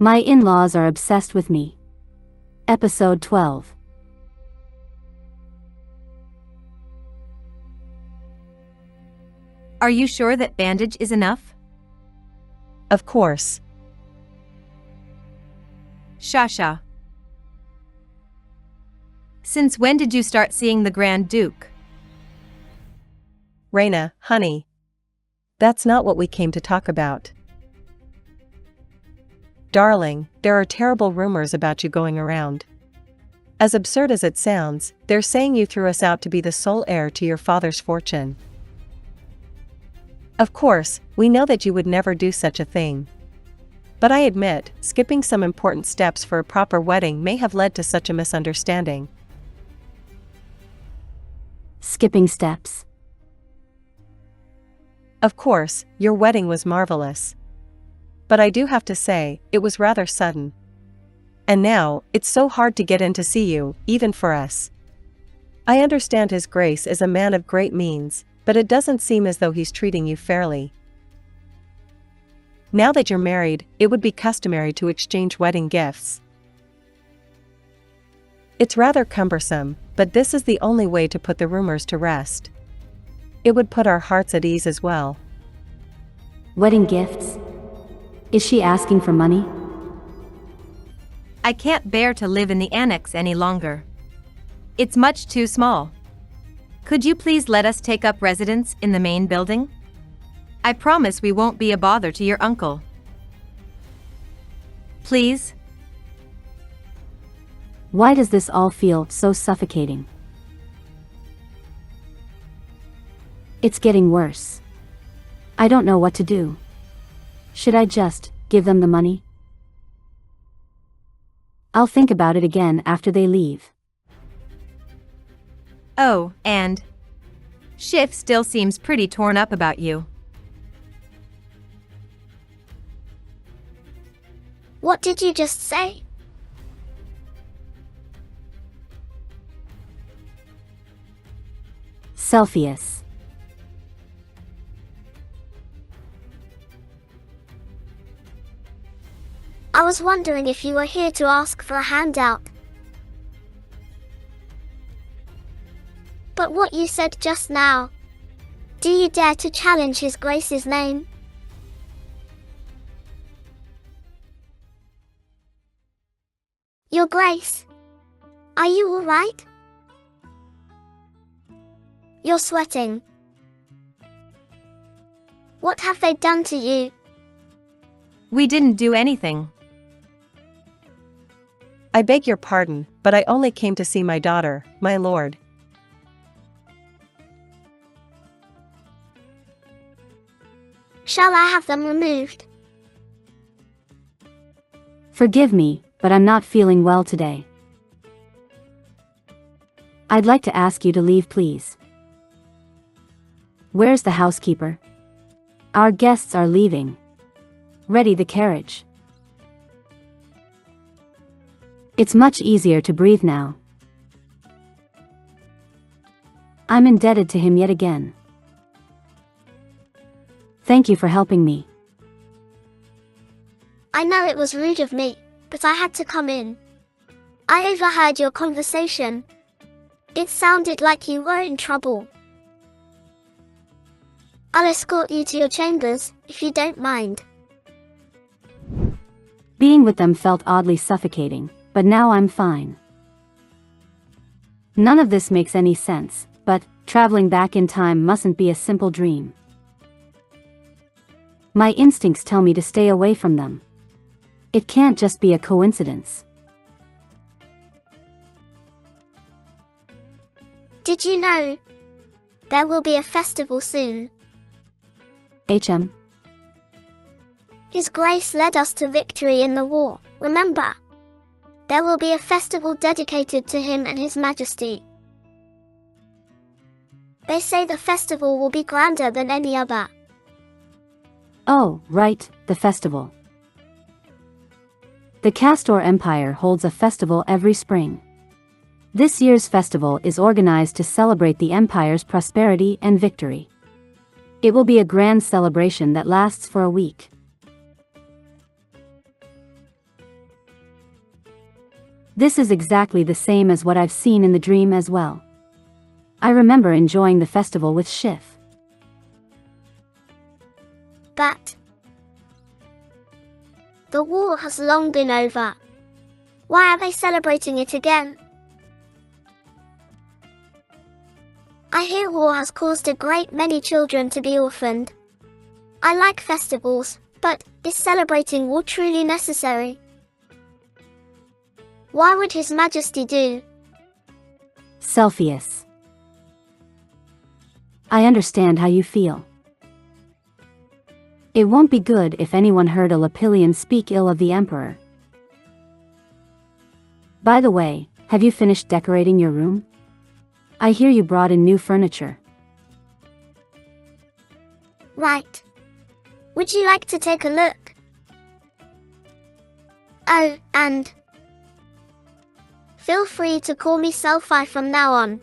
My in-laws are obsessed with me. Episode 12. Are you sure that bandage is enough? Of course. Shasha. Since when did you start seeing the Grand Duke? Reina, honey. That's not what we came to talk about. Darling, there are terrible rumors about you going around. As absurd as it sounds, they're saying you threw us out to be the sole heir to your father's fortune. Of course, we know that you would never do such a thing. But I admit, skipping some important steps for a proper wedding may have led to such a misunderstanding. Skipping steps. Of course, your wedding was marvelous. But I do have to say, it was rather sudden. And now, it's so hard to get in to see you, even for us. I understand His Grace is a man of great means, but it doesn't seem as though he's treating you fairly. Now that you're married, it would be customary to exchange wedding gifts. It's rather cumbersome, but this is the only way to put the rumors to rest. It would put our hearts at ease as well. Wedding gifts? Is she asking for money? I can't bear to live in the annex any longer. It's much too small. Could you please let us take up residence in the main building? I promise we won't be a bother to your uncle. Please? Why does this all feel so suffocating? It's getting worse. I don't know what to do. Should I just give them the money? I'll think about it again after they leave. Oh, and Schiff still seems pretty torn up about you. What did you just say? Celsius. I was wondering if you were here to ask for a handout. But what you said just now, do you dare to challenge His Grace's name? Your Grace, are you all right? You're sweating. What have they done to you? We didn't do anything. I beg your pardon, but I only came to see my daughter, my lord. Shall I have them removed? Forgive me, but I'm not feeling well today. I'd like to ask you to leave, please. Where's the housekeeper? Our guests are leaving. Ready the carriage. It's much easier to breathe now. I'm indebted to him yet again. Thank you for helping me. I know it was rude of me, but I had to come in. I overheard your conversation. It sounded like you were in trouble. I'll escort you to your chambers, if you don't mind. Being with them felt oddly suffocating, but now I'm fine. None of this makes any sense, but traveling back in time mustn't be a simple dream. My instincts tell me to stay away from them. It can't just be a coincidence. Did you know? There will be a festival soon. HM. His Grace led us to victory in the war, remember? There will be a festival dedicated to him and His Majesty. They say the festival will be grander than any other. Oh, right, the festival. The Castor Empire holds a festival every spring. This year's festival is organized to celebrate the Empire's prosperity and victory. It will be a grand celebration that lasts for a week. This is exactly the same as what I've seen in the dream as well. I remember enjoying the festival with Schiff. But the war has long been over. Why are they celebrating it again? I hear war has caused a great many children to be orphaned. I like festivals, but is celebrating war truly necessary? Why would His Majesty do? Celsius. I understand how you feel. It won't be good if anyone heard a Lapillian speak ill of the Emperor. By the way, have you finished decorating your room? I hear you brought in new furniture. Right. Would you like to take a look? Oh, and feel free to call me Selfie from now on.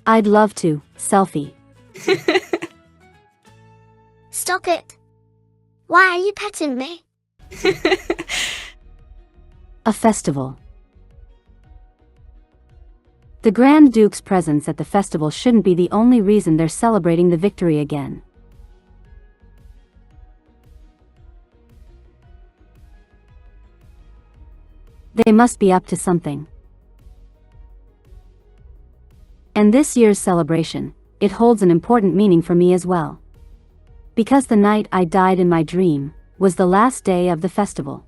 I'd love to, Selfie. Stop it. Why are you petting me? A festival. The Grand Duke's presence at the festival shouldn't be the only reason they're celebrating the victory again. They must be up to something. And this year's celebration, it holds an important meaning for me as well. Because the night I died in my dream was the last day of the festival.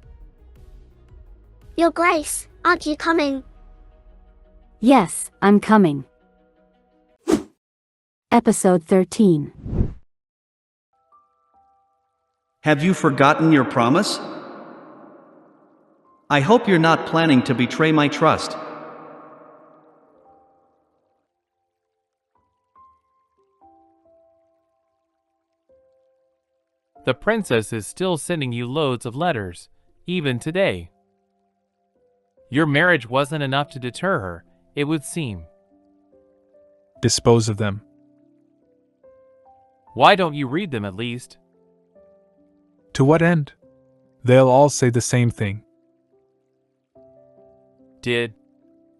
Your Grace, aren't you coming? Yes, I'm coming. Episode 13. Have you forgotten your promise? I hope you're not planning to betray my trust. The princess is still sending you loads of letters, even today. Your marriage wasn't enough to deter her, it would seem. Dispose of them. Why don't you read them at least? To what end? They'll all say the same thing. Did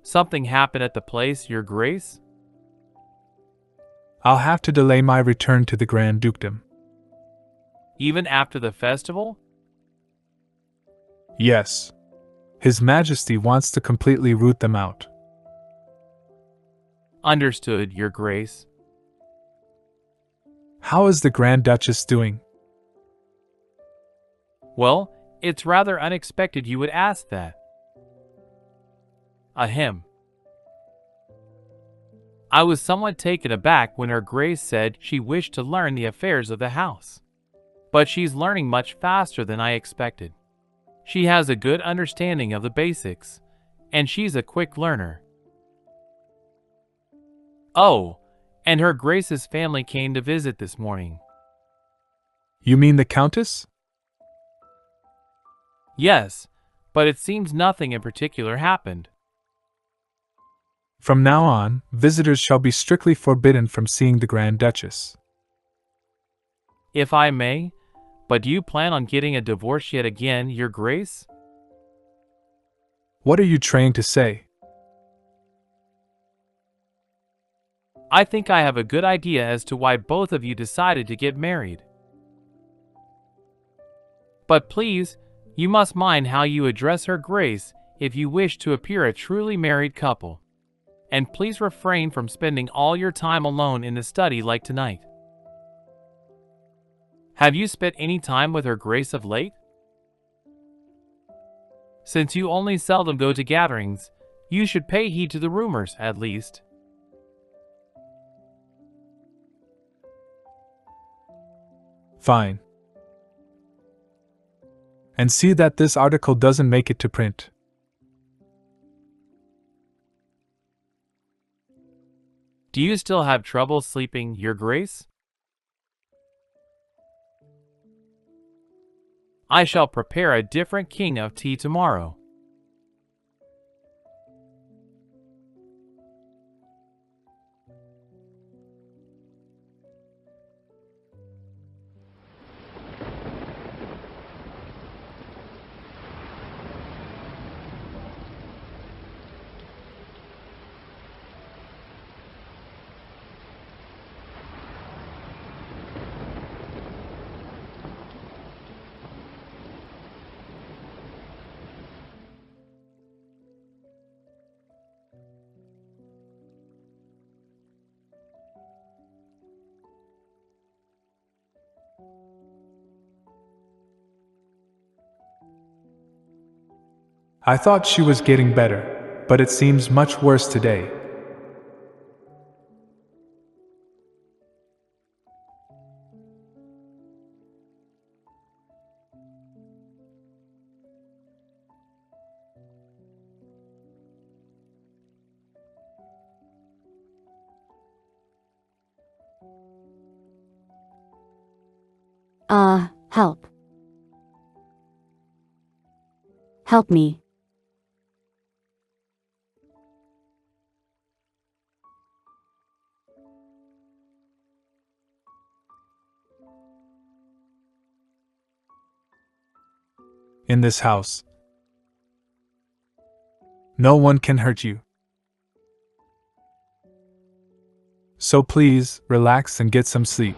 something happen at the place, Your Grace? I'll have to delay my return to the Grand Dukedom. Even after the festival? Yes. His Majesty wants to completely root them out. Understood, Your Grace. How is the Grand Duchess doing? Well, it's rather unexpected you would ask that. Ahem. I was somewhat taken aback when Her Grace said she wished to learn the affairs of the house. But she's learning much faster than I expected. She has a good understanding of the basics, and she's a quick learner. Oh, and Her Grace's family came to visit this morning. You mean the Countess? Yes, but it seems nothing in particular happened. From now on, visitors shall be strictly forbidden from seeing the Grand Duchess. If I may, but do you plan on getting a divorce yet again, Your Grace? What are you trying to say? I think I have a good idea as to why both of you decided to get married. But please, you must mind how you address Her Grace if you wish to appear a truly married couple. And please refrain from spending all your time alone in the study like tonight. Have you spent any time with Her Grace of late? Since you only seldom go to gatherings, you should pay heed to the rumors, at least. Fine. And see that this article doesn't make it to print. Do you still have trouble sleeping, Your Grace? I shall prepare a different king of tea tomorrow. I thought she was getting better, but it seems much worse today. Help. Help me. In this house, no one can hurt you. So please, relax and get some sleep.